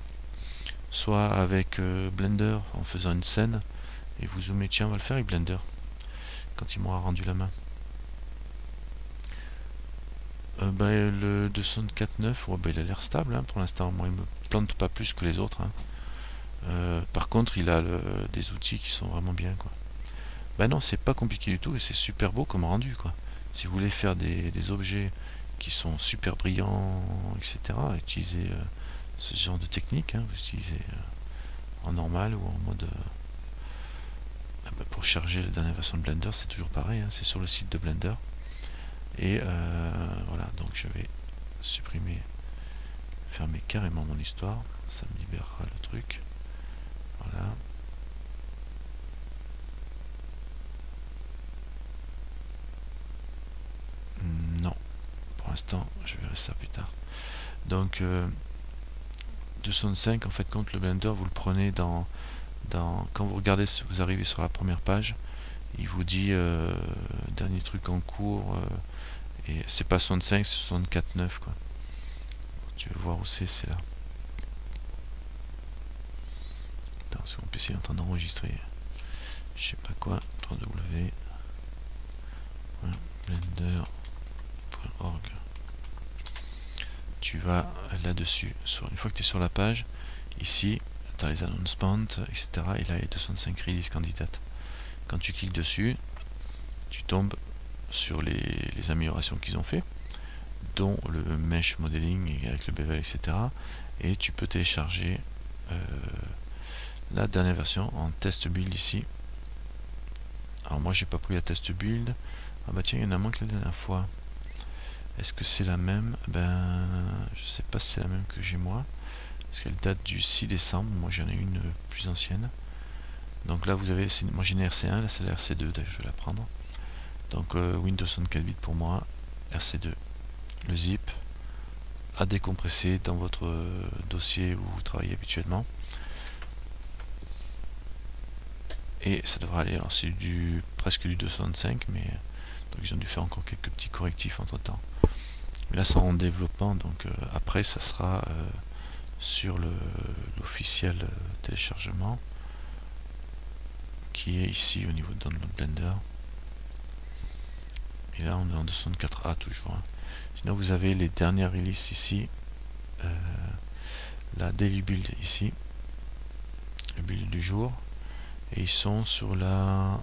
soit avec Blender en faisant une scène et vous zoomez. Tiens, on va le faire avec Blender quand il m'aura rendu la main. Le 204.9, ouais, il a l'air stable hein, pour l'instant. Moi il me plante pas plus que les autres hein. Par contre il a des outils qui sont vraiment bien quoi. Non, c'est pas compliqué du tout et c'est super beau comme rendu quoi. Si vous voulez faire des objets qui sont super brillants, etc., utilisez ce genre de technique, hein. Vous utilisez en normal ou en mode pour charger la dernière version de Blender, c'est toujours pareil hein, c'est sur le site de Blender. Et voilà, donc je vais supprimer fermer carrément mon histoire, ça me libérera le truc. Voilà. Non, pour l'instant, je verrai ça plus tard. Donc 265, en fait, compte le Blender, vous le prenez quand vous regardez, vous arrivez sur la première page, il vous dit dernier truc en cours, et c'est pas 65, c'est 64.9 quoi. Tu veux voir où c'est là. Attends, c'est mon PC est en train d'enregistrer. Je sais pas quoi, www.blender.org. Tu vas là-dessus. Une fois que tu es sur la page, ici, tu as les announcements, etc. Et là, il y a 205 release candidates. Quand tu cliques dessus, tu tombes sur les améliorations qu'ils ont fait, dont le mesh modeling avec le bevel, etc. Et tu peux télécharger la dernière version en test build ici. Alors moi j'ai pas pris la test build. Ah bah tiens, il y en a moins que la dernière fois. Est-ce que c'est la même? Ben je sais pas si c'est la même que j'ai moi, parce qu'elle date du 6 décembre. Moi j'en ai une plus ancienne. Donc là vous avez, moi j'ai une RC1, là c'est la RC2, je vais la prendre. Donc Windows 64 bits pour moi, RC2. Le zip à décompresser dans votre dossier où vous travaillez habituellement. Et ça devrait aller. Alors c'est presque du 265, mais donc ils ont dû faire encore quelques petits correctifs entre temps. Mais là c'est en développement, donc après ça sera sur l'officiel téléchargement qui est ici au niveau de Download Blender. Et là on est en 264A toujours. Hein. Sinon vous avez les dernières releases ici, la Daily Build ici, le build du jour, et ils sont sur la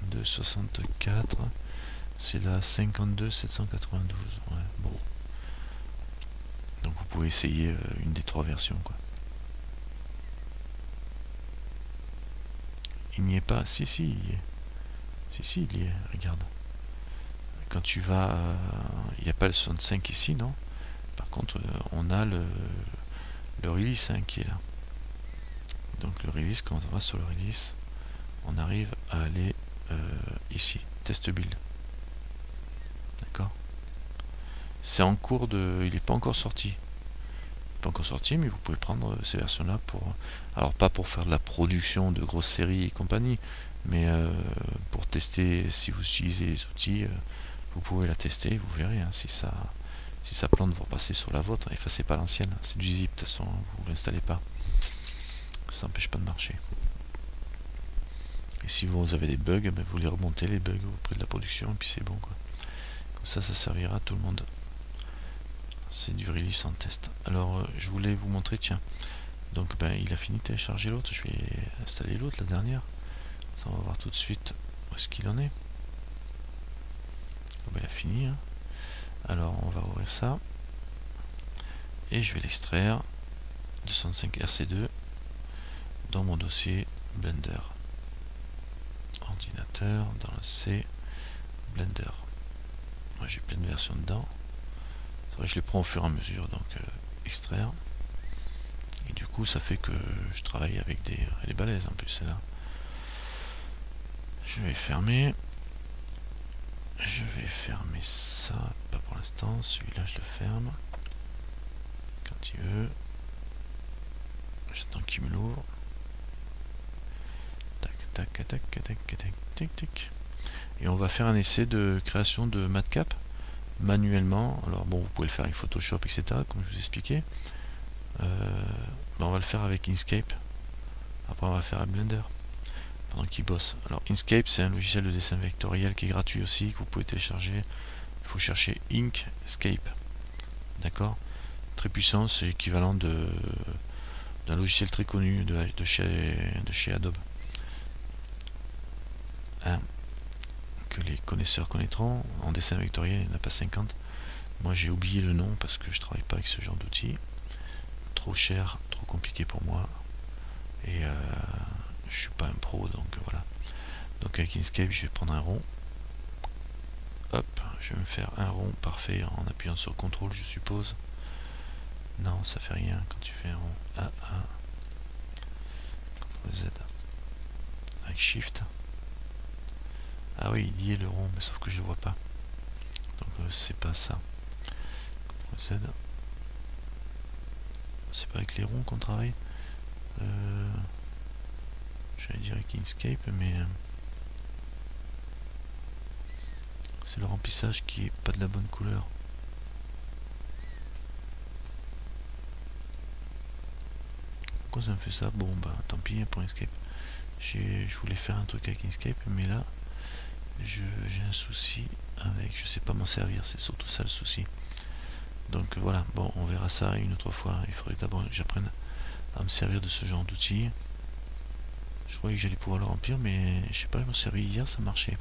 264, c'est la 52.792. Ouais, bon. Donc vous pouvez essayer une des trois versions quoi. Il n'y est pas, si il y est. Si il y est, regarde. Quand tu vas, il n'y a pas le 65 ici, non? Par contre, on a le release hein, qui est là. Donc le release, quand on va sur le release, on arrive à aller ici, test build. D'accord? C'est en cours de, il n'est pas encore sorti. Pas encore sorti, mais vous pouvez prendre ces versions-là pour, alors pas pour faire de la production de grosses séries et compagnie, mais pour tester. Si vous utilisez les outils, vous pouvez la tester, vous verrez hein, si ça plante, vous repassez sur la vôtre, effacez pas l'ancienne, c'est du zip de toute façon, vous l'installez pas, ça n'empêche pas de marcher. Et si vous avez des bugs, ben vous les remontez les bugs auprès de la production et puis c'est bon quoi. Comme ça servira à tout le monde. C'est du release en test. Alors je voulais vous montrer, tiens, donc ben il a fini de télécharger l'autre, je vais installer l'autre, la dernière. Ça, on va voir tout de suite où est-ce qu'il en est. Ben, il a fini. Hein. Alors on va ouvrir ça. Et je vais l'extraire. 205 RC2 dans mon dossier Blender. Ordinateur, dans le C, Blender. Moi j'ai plein de versions dedans. C'est vrai que je les prends au fur et à mesure, donc extraire. Et du coup ça fait que je travaille avec elle est balèze en plus celle-là. Je vais fermer. Je vais fermer ça, pas pour l'instant, celui-là je le ferme. Quand il veut. J'attends qu'il me l'ouvre. Tac, tac, tac, tac, tac, tac, tac, tac. Et on va faire un essai de création de matcap manuellement. Alors bon, vous pouvez le faire avec Photoshop, etc. comme je vous expliquais. On va le faire avec Inkscape. Après on va le faire avec Blender pendant qu'il bosse. Alors Inkscape c'est un logiciel de dessin vectoriel qui est gratuit aussi, que vous pouvez télécharger. Il faut chercher Inkscape. D'accord? Très puissant, c'est l'équivalent d'un logiciel très connu de chez Adobe. Hein, que les connaisseurs connaîtront. En dessin vectoriel, il n'y en a pas 50. Moi j'ai oublié le nom parce que je travaille pas avec ce genre d'outils. Trop cher, trop compliqué pour moi. Et je suis pas un pro, donc voilà. Donc avec Inkscape, je vais prendre un rond. Hop, je vais me faire un rond parfait en appuyant sur CTRL, je suppose. Non, ça fait rien quand tu fais un rond. A, CTRL Z. Avec Shift. Ah oui, il y est le rond, mais sauf que je le vois pas. Donc c'est pas ça. CTRL Z. C'est pas avec les ronds qu'on travaille. J'allais dire avec Inkscape, mais c'est le remplissage qui est pas de la bonne couleur. Pourquoi ça me fait ça? Bon bah tant pis pour Inkscape. Je voulais faire un truc avec Inkscape, mais là j'ai un souci avec, je sais pas m'en servir, c'est surtout ça le souci. Donc voilà, bon, on verra ça une autre fois. Il faudrait d'abord que j'apprenne à me servir de ce genre d'outils. Je croyais que j'allais pouvoir le remplir, mais je sais pas, je m'en servis hier, ça marchait.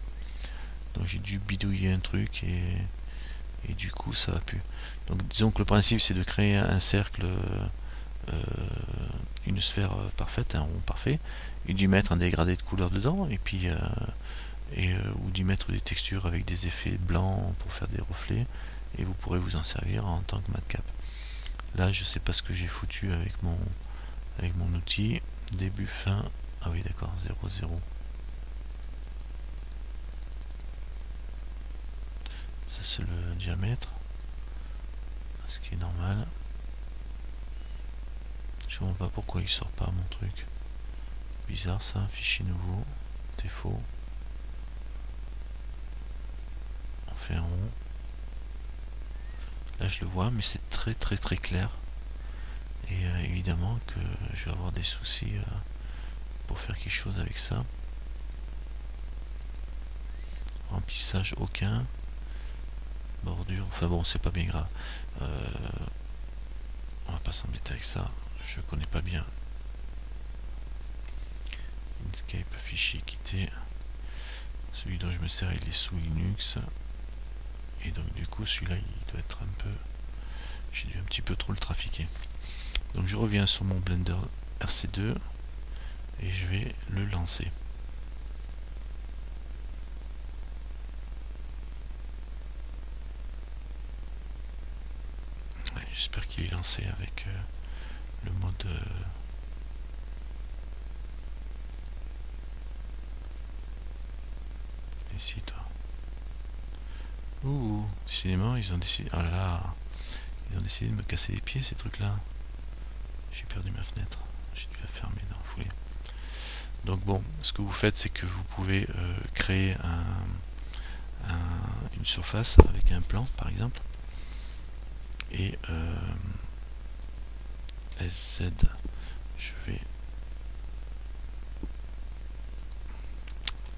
Donc j'ai dû bidouiller un truc et du coup ça va plus. Donc disons que le principe c'est de créer un cercle, une sphère parfaite, un rond parfait, et d'y mettre un dégradé de couleur dedans, et puis ou d'y mettre des textures avec des effets blancs pour faire des reflets, et vous pourrez vous en servir en tant que matcap. Là je sais pas ce que j'ai foutu avec mon outil, début, fin, ah oui d'accord, 0, 0. Ça c'est le diamètre, ce qui est normal. Je ne comprends pas pourquoi il sort pas mon truc. Bizarre ça, fichier nouveau, défaut. On fait un rond. Là je le vois, mais c'est très clair. Et évidemment que je vais avoir des soucis pour faire quelque chose avec ça. Remplissage aucun. Bordure, enfin bon c'est pas bien grave. On va pas s'embêter avec ça, je connais pas bien. Inkscape, fichier quitté. Celui dont je me sers il est sous Linux. Et donc du coup celui-là il doit être un peu... J'ai dû un petit peu trop le trafiquer. Donc je reviens sur mon Blender RC2 et je vais le lancer. Ouais, j'espère qu'il est lancé avec le mode... Ici toi. Ouh, décidément ils ont décidé... Oh là là, ils ont décidé de me casser les pieds ces trucs là. J'ai perdu ma fenêtre, j'ai dû la fermer dans la foulée. Donc bon, ce que vous faites c'est que vous pouvez créer une surface avec un plan par exemple. Et SZ, je vais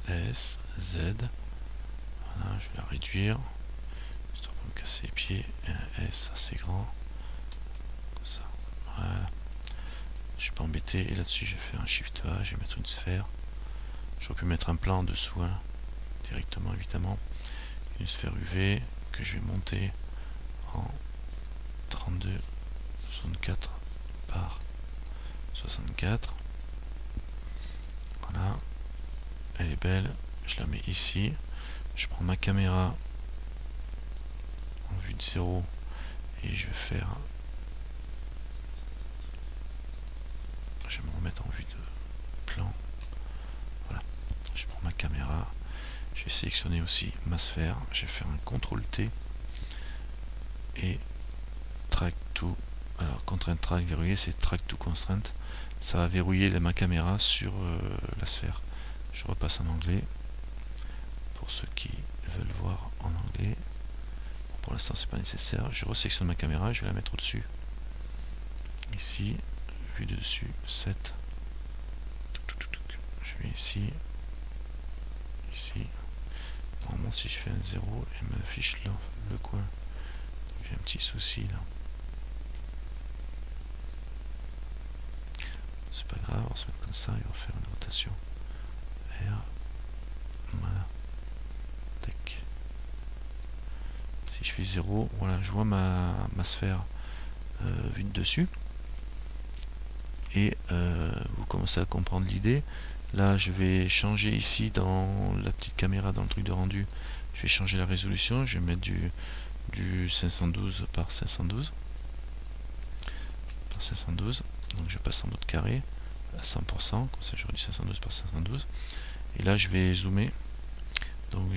SZ, voilà, je vais la réduire, histoire de pas me casser les pieds, et un S assez grand, comme ça, voilà. Je suis pas embêté, et là-dessus je vais faire un Shift A, je vais mettre une sphère. J'aurais pu mettre un plan en dessous, hein, directement évidemment. Une sphère UV que je vais monter en 32, 64 par 64. Voilà, elle est belle, je la mets ici. Je prends ma caméra en vue de 0 et je vais faire... Je vais me remettre en vue de plan. Voilà, je prends ma caméra. Je vais sélectionner aussi ma sphère. Je vais faire un CTRL-T et Track to. Alors, contrainte track verrouillé, c'est Track to Constraint. Ça va verrouiller ma caméra sur la sphère. Je repasse en anglais pour ceux qui veulent voir en anglais. Bon, pour l'instant, c'est pas nécessaire. Je resélectionne ma caméra, je vais la mettre au-dessus. Ici, vue de dessus, 7. Je vais ici. Ici. Normalement, si je fais un 0, elle me fiche le coin. J'ai un petit souci là. C'est pas grave, on va se mettre comme ça et on va faire une rotation. R. Voilà. Tac. Si je fais 0, voilà, je vois ma sphère vue de dessus. Et vous commencez à comprendre l'idée. Là, je vais changer ici dans la petite caméra, dans le truc de rendu. Je vais changer la résolution. Je vais mettre du 512 par 512. par 512. Donc je passe en mode carré à 100%, comme ça j'aurai du 512 par 512. Et là je vais zoomer. Donc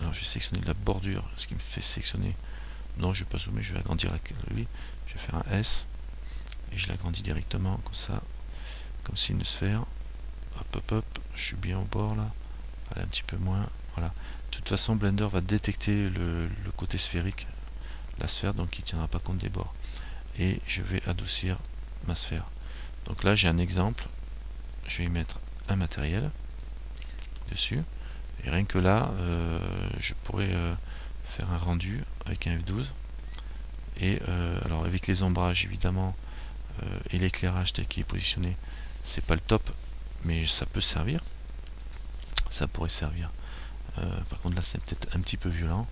alors je vais sélectionner la bordure, ce qui me fait sélectionner. Non, je vais pas zoomer, je vais agrandir lui. Je vais faire un S et je l'agrandis directement comme ça, comme si une sphère. Hop hop hop, je suis bien au bord là. Allez, un petit peu moins. Voilà. De toute façon, Blender va détecter le côté sphérique, la sphère, donc il ne tiendra pas compte des bords. Et je vais adoucir ma sphère. Donc là, j'ai un exemple. Je vais y mettre un matériel dessus. Et rien que là, je pourrais faire un rendu avec un F12. Et alors avec les ombrages évidemment et l'éclairage tel qu'il est positionné, c'est pas le top, mais ça peut servir. Ça pourrait servir. Par contre là c'est peut-être un petit peu violent.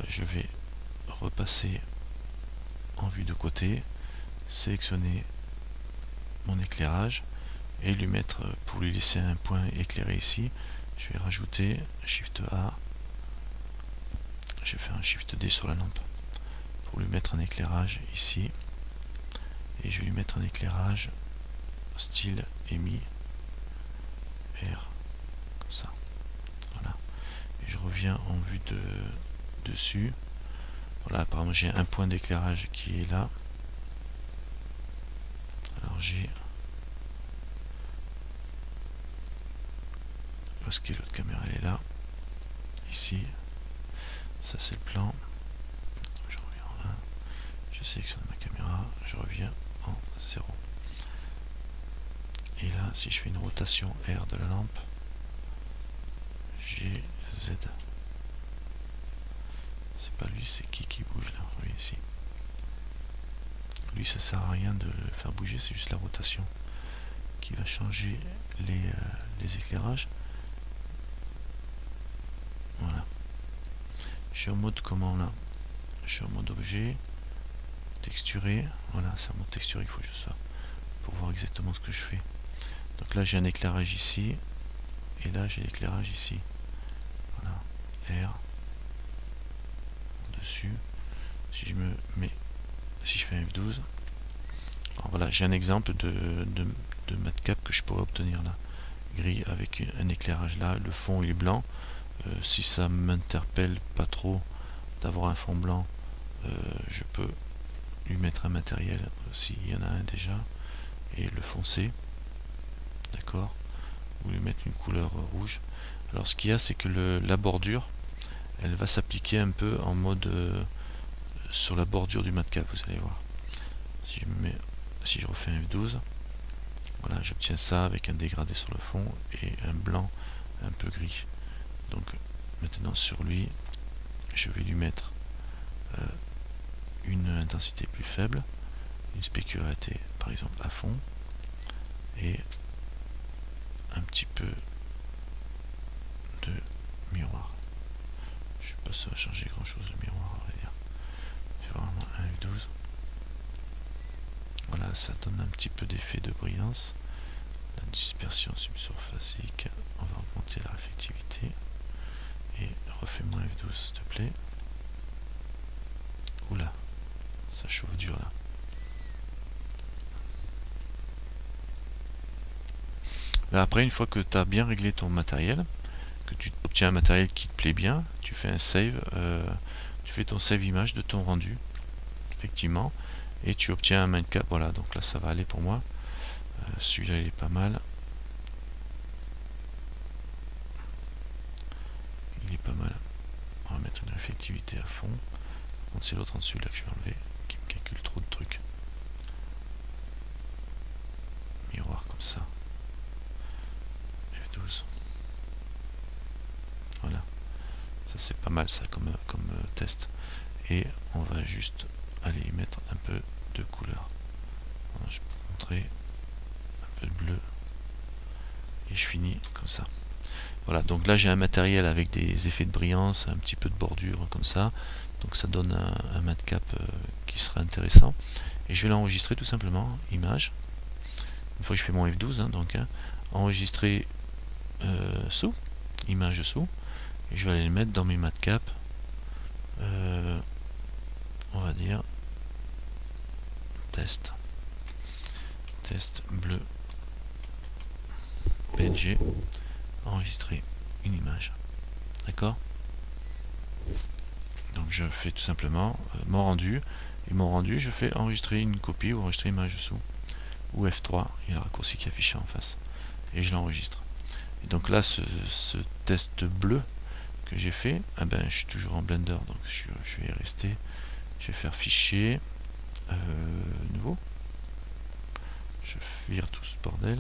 Je vais repasser en vue de côté, sélectionner mon éclairage et lui mettre, pour lui laisser un point éclairé ici, je vais rajouter Shift A, je vais faire un Shift D sur la lampe pour lui mettre un éclairage ici, et je vais lui mettre un éclairage style EMI R, comme ça. Voilà. Et je reviens en vue dessus. Voilà, apparemment j'ai un point d'éclairage qui est là. Alors j'ai... Où est-ce que l'autre caméra? Elle est là. Ici. Ça c'est le plan. Je reviens en 1. Je sélectionne ma caméra. Je reviens en 0. Et là, si je fais une rotation R de la lampe, G, Z. C'est pas lui, c'est qui bouge là? Oui, ici. Lui, ça sert à rien de le faire bouger, c'est juste la rotation qui va changer les éclairages. Voilà. Je suis en mode comment là? Je suis en mode objet, texturé. Voilà, c'est un mode texturé qu'il faut que je sois pour voir exactement ce que je fais. Donc là, j'ai un éclairage ici, et là, j'ai l'éclairage ici. Voilà, R dessus. Si je me mets, si je fais un F12, alors voilà, j'ai un exemple de matcap que je pourrais obtenir là. Gris avec un éclairage là, le fond il est blanc. Si ça m'interpelle pas trop d'avoir un fond blanc, je peux lui mettre un matériel, s'il y en a un déjà, et le foncer, d'accord, ou lui mettre une couleur rouge. Alors ce qu'il y a, c'est que la bordure, elle va s'appliquer un peu en mode sur la bordure du matcap, vous allez voir. Si je refais un F12, voilà, j'obtiens ça avec un dégradé sur le fond et un blanc un peu gris. Donc maintenant sur lui, je vais lui mettre une intensité plus faible, une spécularité par exemple à fond, et un petit peu de miroir. Je sais pas si ça va changer grand chose le miroir, on va dire. Je vais vraiment un F12. Voilà, ça donne un petit peu d'effet de brillance. La dispersion subsurfacique, on va augmenter la réflectivité. Et refais-moi F12 s'il te plaît. Oula, ça chauffe dur là. Mais après, une fois que tu as bien réglé ton matériel, que tu obtiens un matériel qui te plaît bien, tu fais un save, tu fais ton save image de ton rendu, effectivement, et tu obtiens un matcap. Voilà, donc là ça va aller pour moi. Celui-là il est pas mal. Il est pas mal. On va mettre une réflectivité à fond. C'est l'autre en dessus là que je vais enlever, qui me calcule trop de trucs. Miroir comme ça. F12. Voilà. Ça c'est pas mal ça comme test. Et on va juste aller y mettre un peu de couleur. Alors, je peux montrer un peu de bleu. Et je finis comme ça. Voilà, donc là j'ai un matériel avec des effets de brillance, un petit peu de bordure comme ça. Donc ça donne un matcap qui sera intéressant. Et je vais l'enregistrer tout simplement, image. Une fois que je fais mon F12, hein, donc enregistrer sous, image sous. Et je vais aller le mettre dans mes matcaps. On va dire test bleu PNG, enregistrer une image. D'accord? Donc je fais tout simplement mon rendu, et mon rendu je fais enregistrer une copie ou enregistrer image sous, ou F3, il y a le raccourci qui est affiché en face, et je l'enregistre. Et donc là ce test bleu que j'ai fait, ah ben, je suis toujours en Blender, donc je vais y rester, je vais faire fichier, nouveau, je vire tout ce bordel,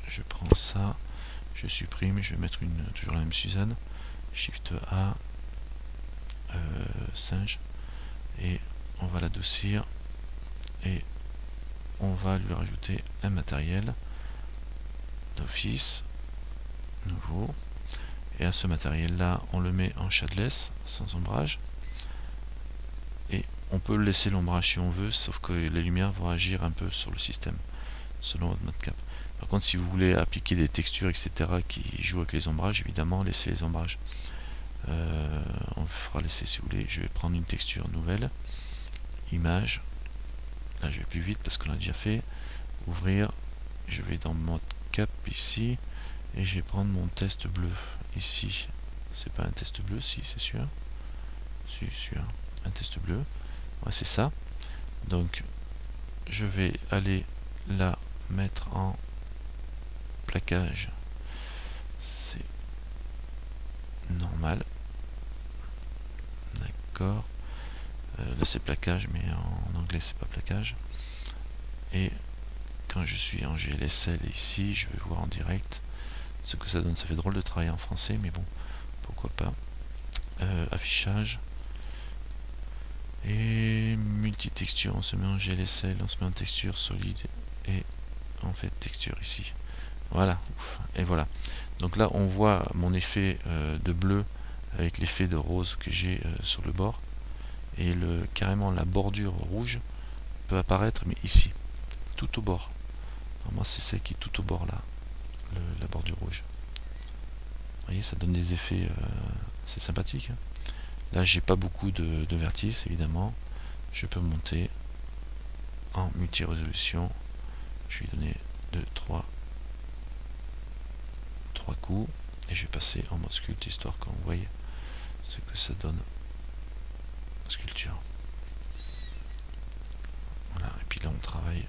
je prends ça, je supprime, je vais mettre toujours la même Suzanne, Shift A, singe, et on va l'adoucir, et on va lui rajouter un matériel d'office, nouveau, et à ce matériel là on le met en shadless, sans ombrage, et on peut laisser l'ombrage si on veut, sauf que les lumières vont agir un peu sur le système, selon votre mode cap. Par contre, si vous voulez appliquer des textures, etc., qui jouent avec les ombrages, évidemment, laissez les ombrages. On fera laisser si vous voulez. Je vais prendre une texture nouvelle, image. Là, je vais plus vite parce qu'on l'a déjà fait. Ouvrir. Je vais dans mode cap ici et je vais prendre mon test bleu ici. C'est pas un test bleu, si c'est sûr. Si, sûr. Un test bleu. Ouais, c'est ça. Donc, je vais aller la mettre en plaquage, c'est normal, d'accord, là c'est plaquage mais en anglais c'est pas plaquage, et quand je suis en GLSL ici je vais voir en direct ce que ça donne. Ça fait drôle de travailler en français mais bon, pourquoi pas. Affichage et multi-texture, on se met en GLSL, on se met en texture solide et on fait texture ici. Voilà, et voilà. Donc là, on voit mon effet de bleu avec l'effet de rose que j'ai sur le bord. Et carrément, la bordure rouge peut apparaître, mais ici, tout au bord. Moi, c'est celle qui est tout au bord là, la bordure rouge. Vous voyez, ça donne des effets, c'est sympathique. Hein. Là, j'ai pas beaucoup de vertices, évidemment. Je peux monter en multi-résolution. Je vais donner 2, 3 coups et je vais passer en mode sculpte histoire qu'on voie ce que ça donne en sculpture. Voilà, et puis là on travaille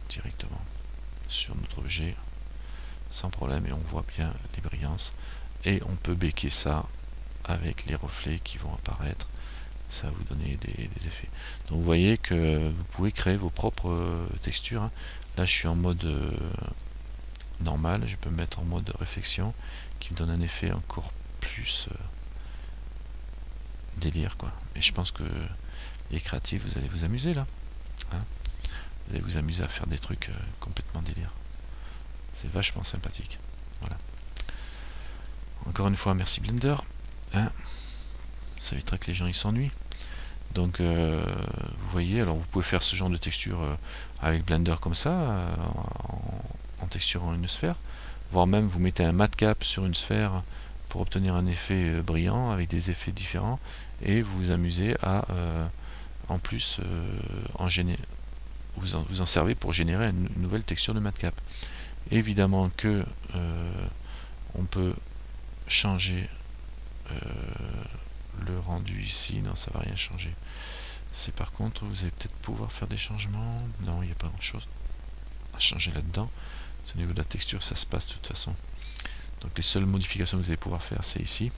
directement sur notre objet sans problème et on voit bien les brillances et on peut béquer ça avec les reflets qui vont apparaître. Ça va vous donner des effets. Donc vous voyez que vous pouvez créer vos propres textures. Hein. Là je suis en mode normal, je peux me mettre en mode réflexion qui me donne un effet encore plus délire quoi. Et je pense que les créatifs, vous allez vous amuser là. Hein, vous allez vous amuser à faire des trucs complètement délire. C'est vachement sympathique. Voilà. Encore une fois, merci Blender. Hein, ça évitera que les gens ils s'ennuient. Donc vous voyez, alors vous pouvez faire ce genre de texture avec Blender comme ça, en texturant une sphère, voire même vous mettez un mat cap sur une sphère pour obtenir un effet brillant avec des effets différents et vous vous amusez à en plus vous en servez pour générer une nouvelle texture de mat cap. Évidemment que on peut changer le rendu ici. Non, ça va rien changer. C'est par contre vous allez peut-être pouvoir faire des changements. Non, il n'y a pas grand chose à changer là-dedans. Au niveau de la texture, ça se passe de toute façon. Donc les seules modifications que vous allez pouvoir faire, c'est ici.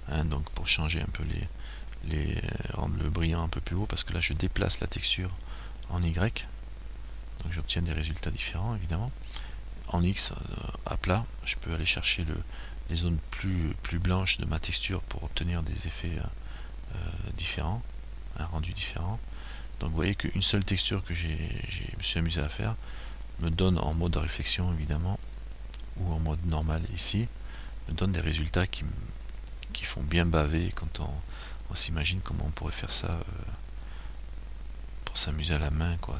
Hein, donc pour changer un peu rendre le brillant un peu plus haut, parce que là je déplace la texture en Y. Donc j'obtiens des résultats différents évidemment. En X, à plat, je peux aller chercher les zones plus blanches de ma texture pour obtenir des effets différents, un rendu différent. Donc vous voyez qu'une seule texture que je me suis amusé à faire me donne en mode réflexion évidemment ou en mode normal ici, me donne des résultats qui font bien baver quand on s'imagine comment on pourrait faire ça pour s'amuser à la main quoi.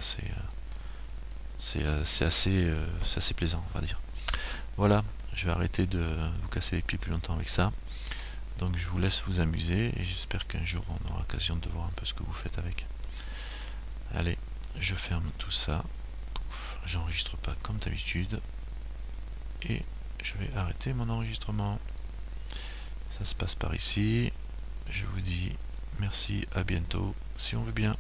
C'est assez plaisant on va dire. Voilà, je vais arrêter de vous casser les pieds plus longtemps avec ça. Donc je vous laisse vous amuser et j'espère qu'un jour on aura l'occasion de voir un peu ce que vous faites avec. Allez, je ferme tout ça. J'enregistre pas comme d'habitude. Et je vais arrêter mon enregistrement. Ça se passe par ici. Je vous dis merci, à bientôt, si on veut bien.